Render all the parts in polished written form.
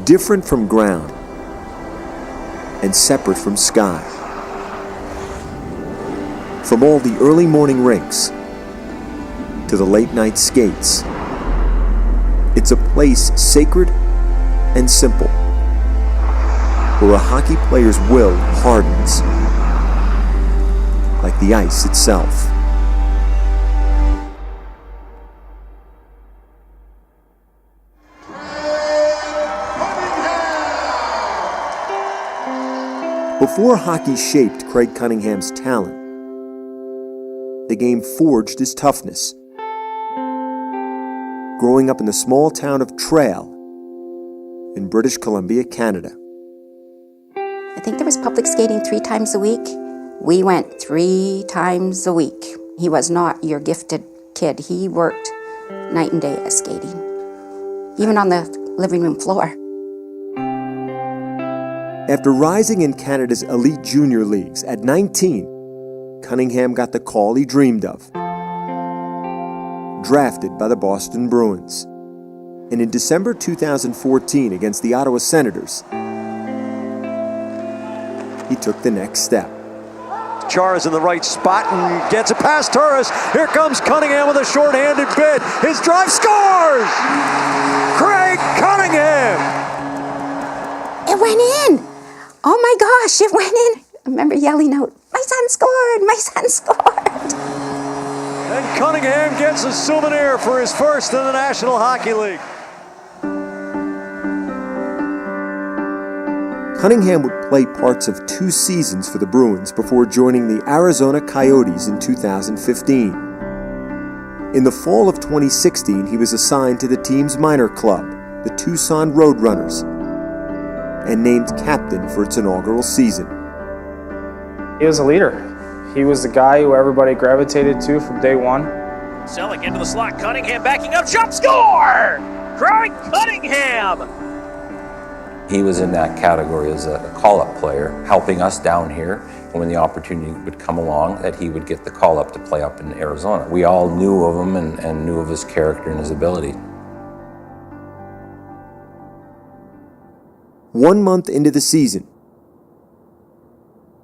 different from ground and separate from sky. From all the early morning rinks to the late night skates, it's a place sacred and simple, where a hockey player's will hardens like the ice itself. Before hockey shaped Craig Cunningham's talent, the game forged his toughness. Growing up in the small town of Trail in British Columbia, Canada. I think there was public skating 3 times a week. We went 3 times a week. He was not your gifted kid. He worked night and day at skating, even on the living room floor. After rising in Canada's elite junior leagues at 19, Cunningham got the call he dreamed of. Drafted by the Boston Bruins. And in December 2014 against the Ottawa Senators, he took the next step. Chara's in the right spot and gets it past Turris. Here comes Cunningham with a short-handed bid. His drive scores! Craig Cunningham! It went in! Oh my gosh, it went in! I remember yelling out, "My son scored! My son scored!" And Cunningham gets a souvenir for his first in the National Hockey League. Cunningham would play parts of 2 seasons for the Bruins before joining the Arizona Coyotes in 2015. In the fall of 2016, he was assigned to the team's minor club, the Tucson Roadrunners, and named captain for its inaugural season. He was a leader. He was the guy who everybody gravitated to from day one. Selleck into the slot, Cunningham backing up, shot, score! Craig Cunningham! He was in that category as a call-up player, helping us down here. And when the opportunity would come along, that he would get the call-up to play up in Arizona. We all knew of him and knew of his character and his ability. 1 month into the season,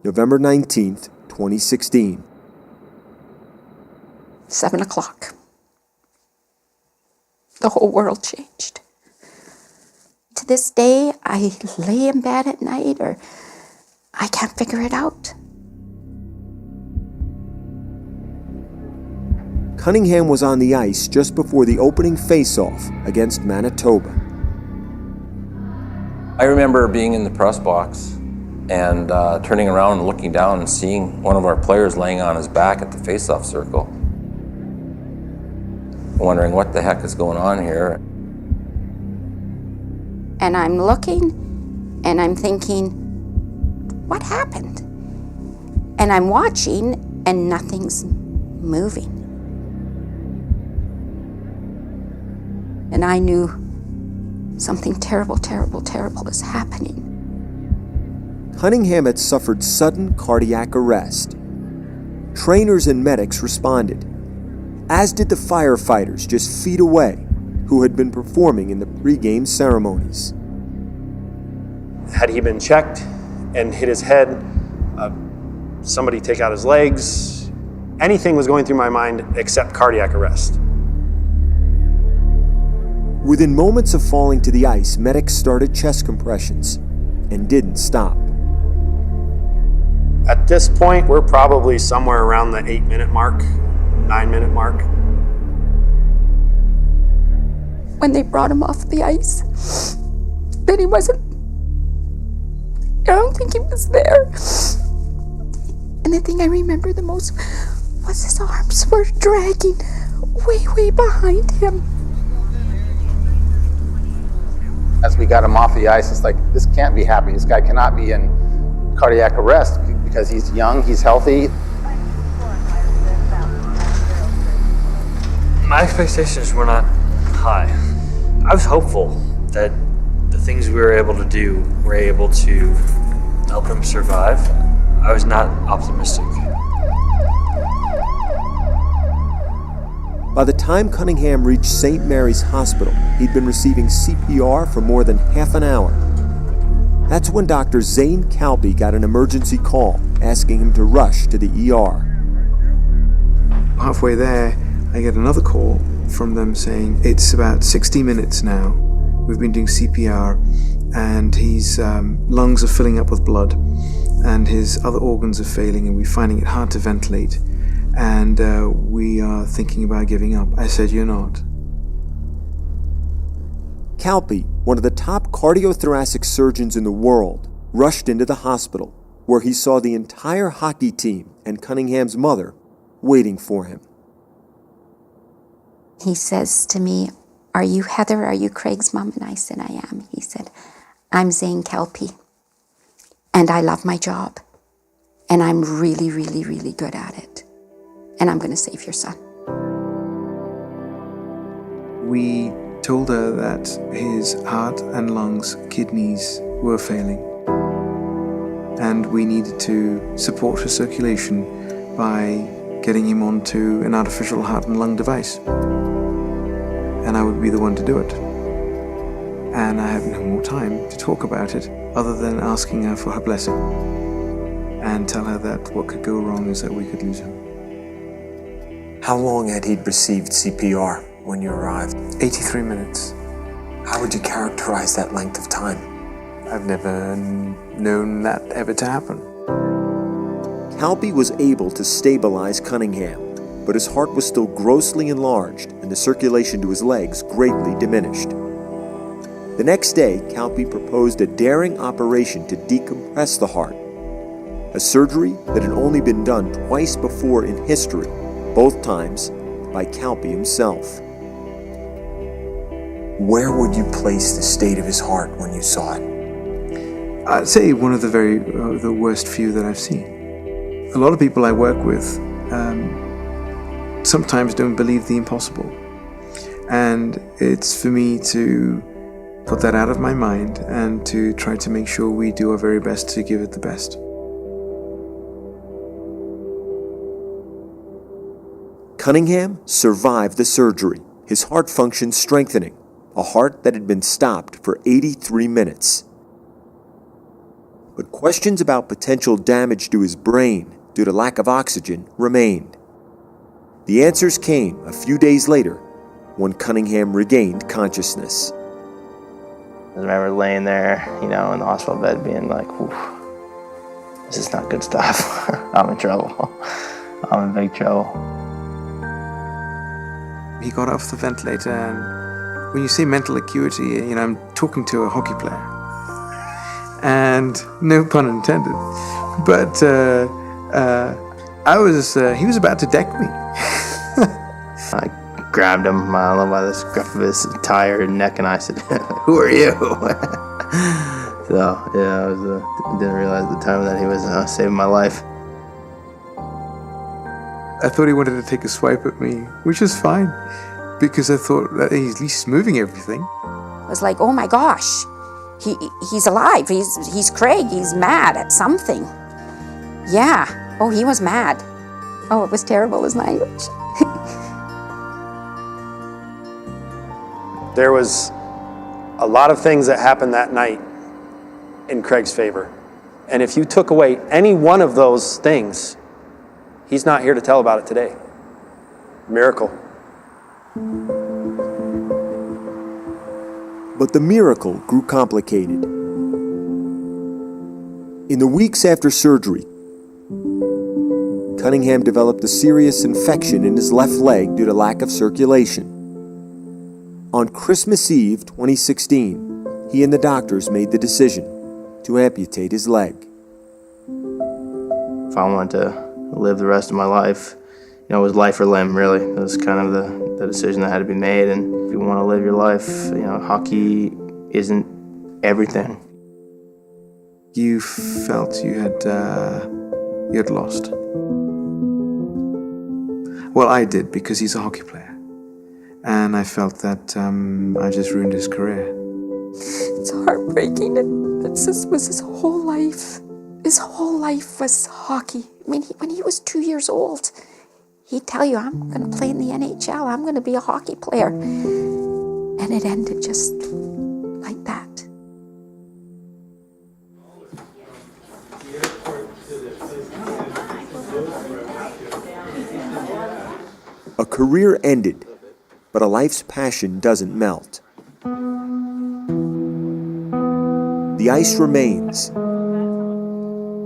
November 19th, 2016. 7 o'clock. The whole world changed. To this day, I lay in bed at night or I can't figure it out. Cunningham was on the ice just before the opening face-off against Manitoba. I remember being in the press box and turning around and looking down and seeing one of our players laying on his back at the face-off circle. Wondering what the heck is going on here. And I'm looking and I'm thinking, what happened? And I'm watching and nothing's moving. And I knew something terrible, terrible, terrible is happening. Cunningham had suffered sudden cardiac arrest. Trainers and medics responded, as did the firefighters just feet away who had been performing in the pre-game ceremonies. Had he been checked and hit his head, somebody take out his legs, anything was going through my mind except cardiac arrest. Within moments of falling to the ice, medics started chest compressions and didn't stop. At this point, we're probably somewhere around the 8-minute mark, 9-minute mark. When they brought him off the ice, then he wasn't, I don't think he was there. And the thing I remember the most was his arms were dragging way, way behind him. As we got him off the ice, it's like, this can't be happening. This guy cannot be in cardiac arrest because he's young, he's healthy. My expectations were not high. I was hopeful that the things we were able to do were able to help him survive. I was not optimistic. By the time Cunningham reached St. Mary's Hospital, he'd been receiving CPR for more than half an hour. That's when Dr. Zane Calpe got an emergency call asking him to rush to the ER. Halfway there, I get another call from them saying, it's about 60 minutes now. We've been doing CPR, and his lungs are filling up with blood, and his other organs are failing, and we're finding it hard to ventilate, and we are thinking about giving up. I said, you're not. Calpe, one of the top cardiothoracic surgeons in the world, rushed into the hospital, where he saw the entire hockey team and Cunningham's mother waiting for him. He says to me, "Are you Heather? Are you Craig's mom?" And I said, "I am." He said, "I'm Zane Calpe, and I love my job, and I'm really, really, really good at it, and I'm going to save your son." We told her that his heart and lungs, kidneys were failing, and we needed to support her circulation by getting him onto an artificial heart and lung device. And I would be the one to do it. And I have no more time to talk about it other than asking her for her blessing and tell her that what could go wrong is that we could lose him. How long had he received CPR when you arrived? 83 minutes. How would you characterize that length of time? I've never known that ever to happen. Calpe was able to stabilize Cunningham, but his heart was still grossly enlarged and the circulation to his legs greatly diminished. The next day, Calpe proposed a daring operation to decompress the heart, a surgery that had only been done twice before in history, both times by Calpe himself. Where would you place the state of his heart when you saw it? I'd say one of the worst few that I've seen. A lot of people I work with sometimes don't believe the impossible. And it's for me to put that out of my mind and to try to make sure we do our very best to give it the best. Cunningham survived the surgery, his heart function strengthening, a heart that had been stopped for 83 minutes. But questions about potential damage to his brain due to lack of oxygen remained. The answers came a few days later when Cunningham regained consciousness. I remember laying there, in the hospital bed being like, "Oof, this is not good stuff. I'm in trouble. I'm in big trouble." He got off the ventilator, and when you say mental acuity, I'm talking to a hockey player. And no pun intended. But he was about to deck me. I grabbed him, by the scruff of his tired neck, and I said, "Who are you?" So, yeah, I didn't realize at the time that he was saving my life. I thought he wanted to take a swipe at me, which is fine, because I thought that he's at least moving everything. It was like, oh my gosh, he's alive. He's Craig. He's mad at something. Yeah. Oh, he was mad. Oh, it was terrible, his language. There was a lot of things that happened that night in Craig's favor. And if you took away any one of those things, he's not here to tell about it today. Miracle. But the miracle grew complicated. In the weeks after surgery, Cunningham developed a serious infection in his left leg due to lack of circulation. On Christmas Eve 2016, he and the doctors made the decision to amputate his leg. If I wanted to live the rest of my life, it was life or limb, really. It was kind of the decision that had to be made. And if you want to live your life, hockey isn't everything. You felt you had lost. Well, I did, because he's a hockey player. And I felt that I just ruined his career. It's heartbreaking. This was his whole life. His whole life was hockey. I mean, when he was 2 years old, He'd tell you, I'm going to play in the NHL. I'm going to be a hockey player. And it ended just like that. A career ended, but a life's passion doesn't melt. The ice remains,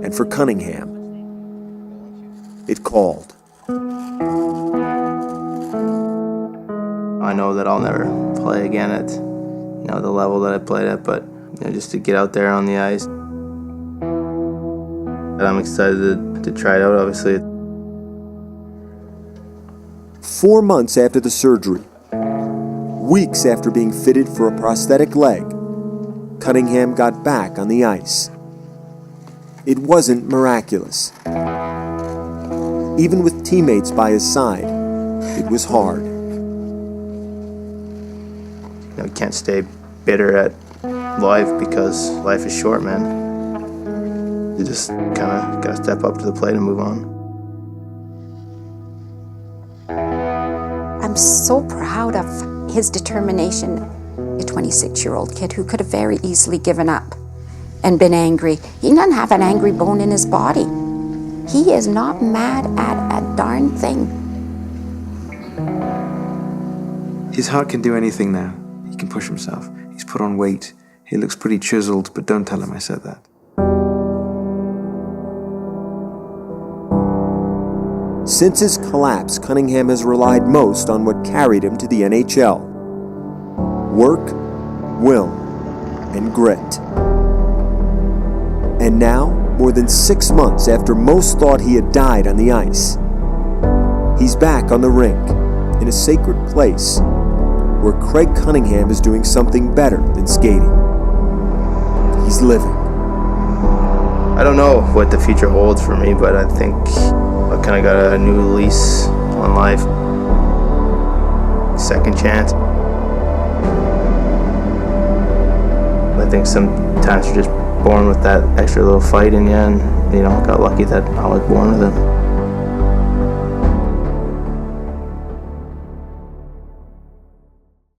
and for Cunningham, it called. I know that I'll never play again at the level that I played at, but just to get out there on the ice, and I'm excited to try it out, obviously. 4 months after the surgery, weeks after being fitted for a prosthetic leg, Cunningham got back on the ice. It wasn't miraculous. Even with teammates by his side, it was hard. You can't stay bitter at life because life is short, man. You just kind of got to step up to the plate and move on. I'm so proud of his determination. A 26-year-old kid who could have very easily given up and been angry. He doesn't have an angry bone in his body. He is not mad at a darn thing. His heart can do anything now. He can push himself. He's put on weight. He looks pretty chiseled, but don't tell him I said that. Since his collapse, Cunningham has relied most on what carried him to the NHL. Work, will, and grit. And now, more than 6 months after most thought he had died on the ice, he's back on the rink, in a sacred place, where Craig Cunningham is doing something better than skating. He's living. I don't know what the future holds for me, but I think I kind of got a new lease on life. Second chance. I think sometimes you're just born with that extra little fight in you, and got lucky that I was born with it.